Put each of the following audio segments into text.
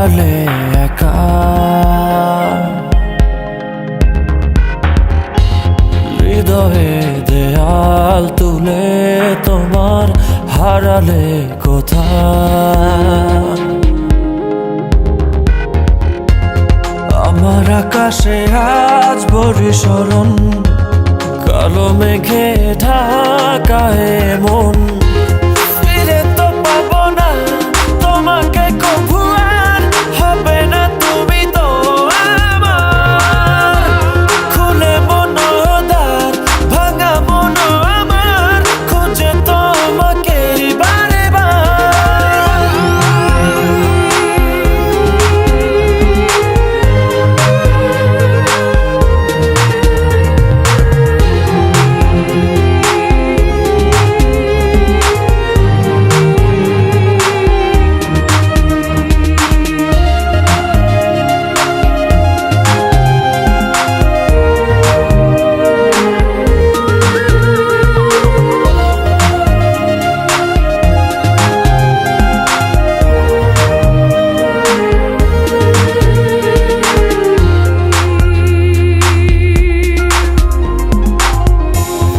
আড়ালে একা হৃদয়ে দেয়াল তুলে তোমার হারালে কোথায় আমার আকাশে আজ বরিশরণ কালো মেঘে ঢাকায় মন ফিরে তো পাবো না তোমাকে কভু আর হবে না তুমি তো আমার খুলে মনোদ্বার ভাঙা মন আমার খুঁজে তোমাকে বারে বার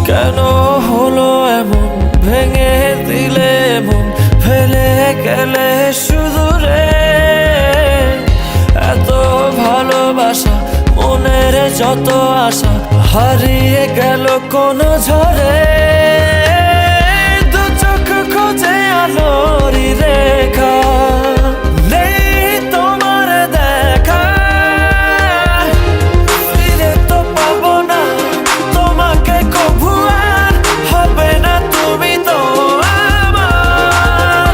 কেন হলো এমন ভেঙে দিলে মন ফেলে গেলে শুধু রে এত ভালোবাসা মনের যত আশা হারিয়ে গেল কোন ঝড়ে দু চোখ খোঁজে আলোরি রেখা নেই তোমার দেখা ফিরে তো পাবো না তোমাকে কভু আর হবে না তুমি তো আমার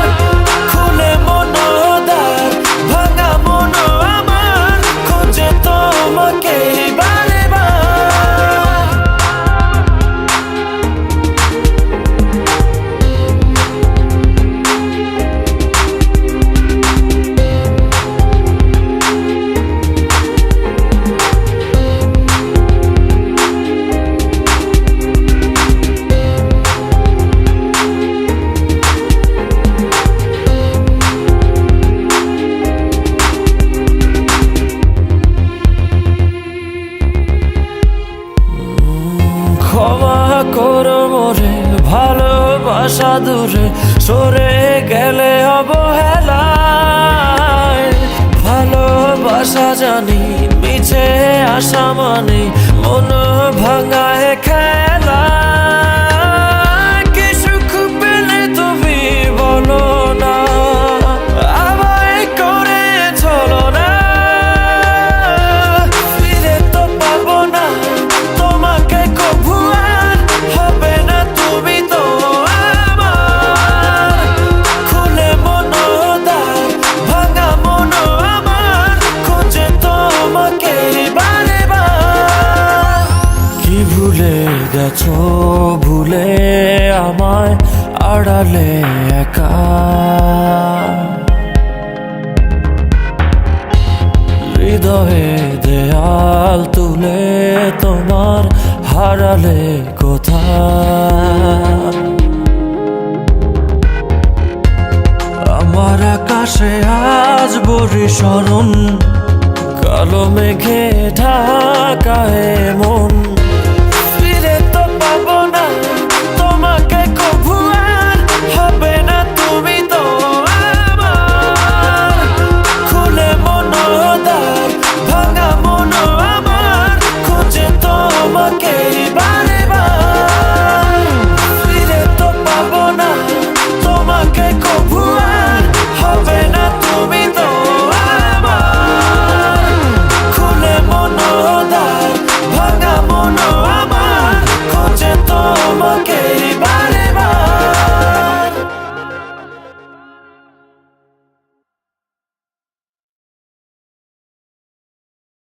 খুলে মনোদ্বার ভাঙা মন আমার খুঁজে তোমাকে বারে বার ক্ষমা করো মোরে ভালোবাসা দূরে সরে গেলে অবহেলায় ভালোবাসা জানি মিছে আশা মানে মন ভাঙায় খেলা কি সুখ পেলে তুমি বলো না আমায় করে চলো না ফিরে তো পাবো না তোমাকে কভু আর হবে না তুমি তো আমার খুলে মনোদ্বার ভাঙা মন আমার খুঁজে তোমাকে বারে বার কি ভুলে গেছো ভুলে আমায় আড়ালে একা হৃদয়ে দেয়াল তুলে তোমার হারালে কোথায় আমার আকাশে আজ বরিশরণ কালো মেঘে ঢাকায় মন